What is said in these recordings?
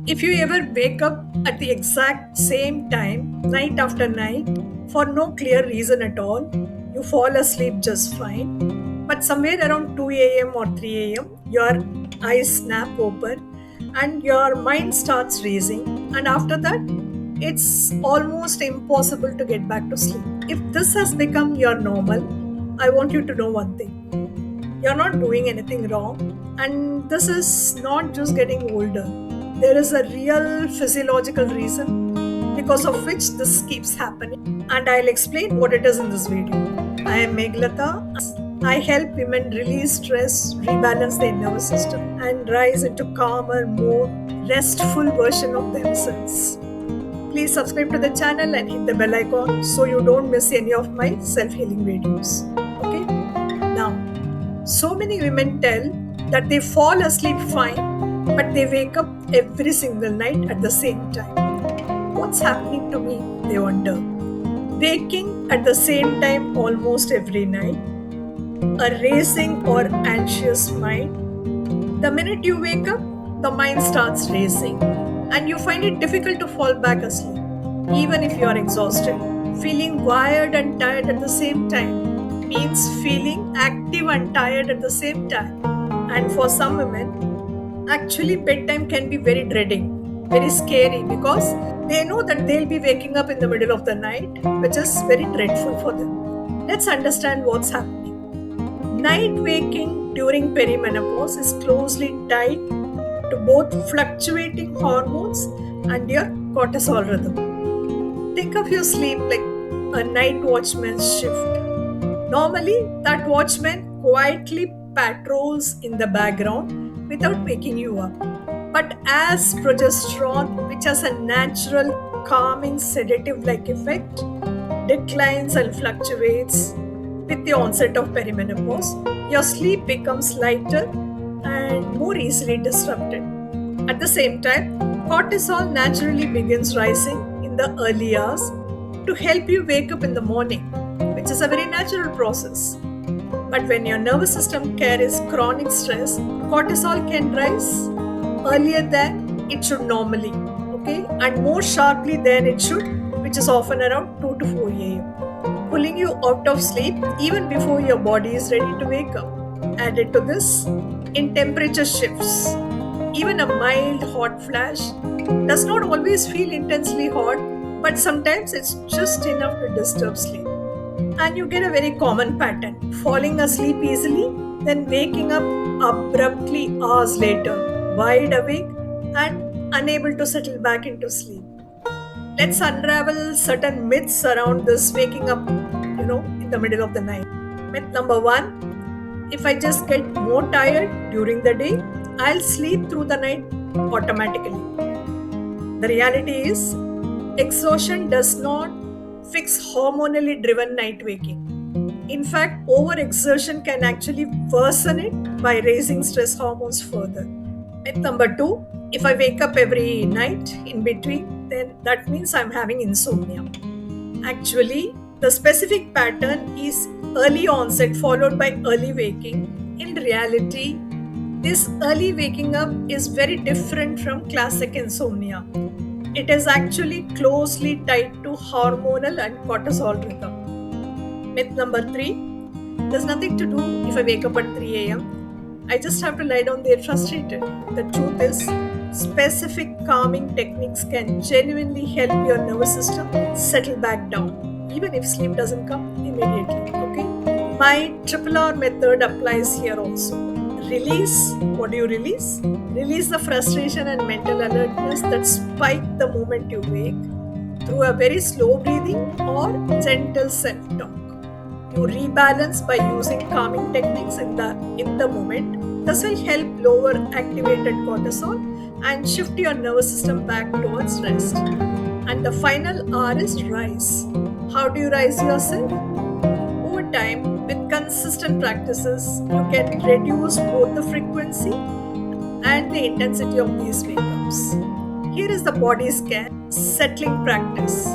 If you ever wake up at the exact same time, night after night, for no clear reason at all, you fall asleep just fine. But somewhere around 2 a.m. or 3 a.m., your eyes snap open and your mind starts racing. And after that, it's almost impossible to get back to sleep. If this has become your normal, I want you to know one thing: you're not doing anything wrong, and this is not just getting older. There is a real physiological reason because of which this keeps happening, and I'll explain what it is in this video. I am Meghlata. I help women release stress, rebalance their nervous system, and rise into calmer, more restful version of themselves. Please subscribe to the channel and hit the bell icon so you don't miss any of my self-healing videos. Okay? Now, so many women tell that they fall asleep fine, but they wake up every single night at the same time. What's happening to me? They wonder. Waking at the same time almost every night, a racing or anxious mind. The minute you wake up, the mind starts racing, and you find it difficult to fall back asleep, even if you are exhausted. Feeling wired and tired at the same time means feeling active and tired at the same time. And for some women, actually, bedtime can be very dreading, very scary because they know that they'll be waking up in the middle of the night, which is very dreadful for them. Let's understand what's happening. Night waking during perimenopause is closely tied to both fluctuating hormones and your cortisol rhythm. Think of your sleep like a night watchman's shift. Normally, that watchman quietly patrols in the background without waking you up. But as progesterone, which has a natural calming sedative like effect, declines and fluctuates with the onset of perimenopause, your sleep becomes lighter and more easily disrupted. At the same time, cortisol naturally begins rising in the early hours to help you wake up in the morning, which is a very natural process. But when your nervous system carries chronic stress, cortisol can rise earlier than it should normally, okay, and more sharply than it should, which is often around 2 to 4 a.m., pulling you out of sleep even before your body is ready to wake up. Added to this, in temperature shifts, even a mild hot flash does not always feel intensely hot, but sometimes it's just enough to disturb sleep. And you get a very common pattern: falling asleep easily, then waking up abruptly hours later, wide awake and unable to settle back into sleep. Let's unravel certain myths around this waking up, in the middle of the night. Myth number one: if I just get more tired during the day, I'll sleep through the night automatically. The reality is, exhaustion does not fix hormonally driven night waking. In fact, overexertion can actually worsen it by raising stress hormones further. Myth number two: if I wake up every night in between, then that means I'm having insomnia. Actually, the specific pattern is early onset followed by early waking. In reality, this early waking up is very different from classic insomnia. It is actually closely tied to hormonal and cortisol rhythm. Myth number three: there's nothing to do if I wake up at 3 a.m. I just have to lie down there frustrated. The truth is, specific calming techniques can genuinely help your nervous system settle back down, even if sleep doesn't come immediately. Okay? My triple R method applies here also. Release. What do you release? Release the frustration and mental alertness that spike the moment you wake through a very slow breathing or gentle self-talk. You rebalance by using calming techniques in the moment. This will help lower activated cortisol and shift your nervous system back towards rest. And the final R is rise. How do you rise yourself? Over time, with consistent practices, you can reduce both the frequency and the intensity of these wake-ups. Here is the body scan settling practice.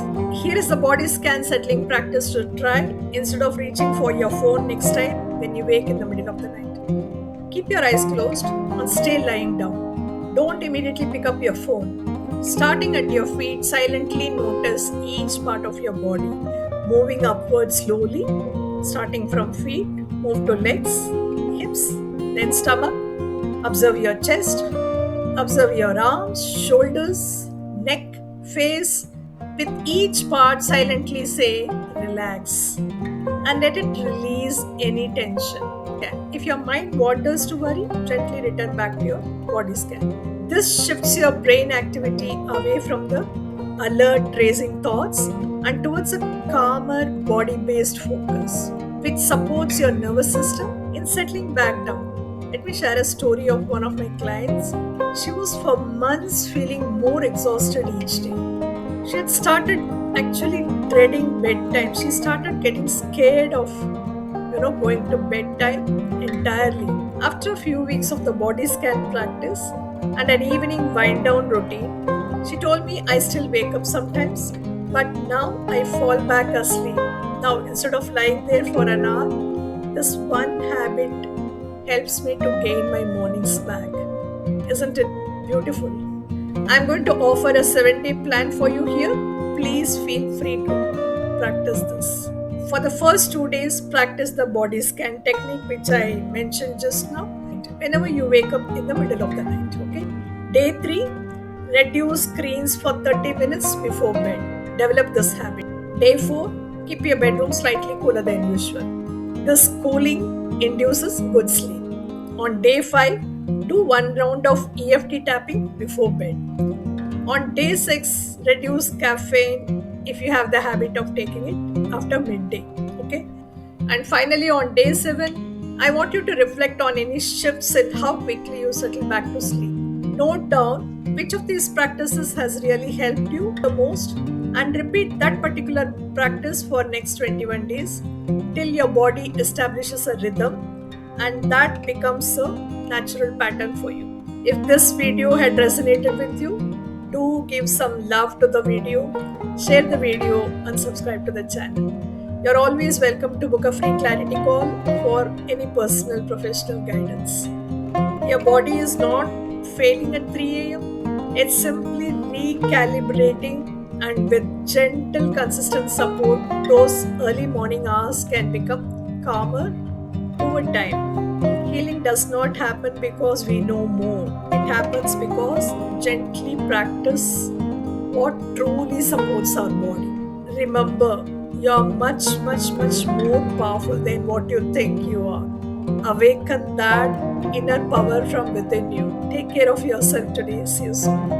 Here is the body scan settling practice to try instead of reaching for your phone next time when you wake in the middle of the night. Keep your eyes closed and stay lying down. Don't immediately pick up your phone. Starting at your feet, silently notice each part of your body, moving upward slowly. Starting from feet, move to legs, hips, then stomach. Observe your chest, observe your arms, shoulders, neck, face. With each part, silently say, relax, and let it release any tension. Okay. If your mind wanders to worry, gently return back to your body scan. This shifts your brain activity away from the alert, racing thoughts and towards a calmer, body based focus, which supports your nervous system in settling back down. Let me share a story of one of my clients. She was for months feeling more exhausted each day. She had started actually dreading bedtime. She started getting scared of, going to bedtime entirely. After a few weeks of the body scan practice and an evening wind down routine, she told me I still wake up sometimes, but now I fall back asleep. Now, instead of lying there for an hour, this one habit helps me to gain my mornings back. Isn't it beautiful? I'm going to offer a 7-day plan for you here. Please feel free to practice this. For the first 2 days, practice the body scan technique, which I mentioned just now. Whenever you wake up in the middle of the night, okay? Day 3, reduce screens for 30 minutes before bed. Develop this habit. Day 4, keep your bedroom slightly cooler than usual. This cooling induces good sleep. On day 5, do one round of EFT tapping before bed. On day 6, reduce caffeine if you have the habit of taking it after midday. Okay. And finally, on day 7, I want you to reflect on any shifts in how quickly you settle back to sleep. Note down which of these practices has really helped you the most and repeat that particular practice for next 21 days till your body establishes a rhythm and that becomes a natural pattern for you. If this video had resonated with you, do give some love to the video, share the video and subscribe to the channel. You're always welcome to book a free clarity call for any personal professional guidance. Your body is not failing at 3 a.m. It's simply recalibrating, and with gentle, consistent support, those early morning hours can become calmer over time. Healing does not happen because we know more. It happens because gently practice what truly supports our body. Remember, you're much, much, much more powerful than what you think you are. Awaken that inner power from within you. Take care of yourself today. See you soon.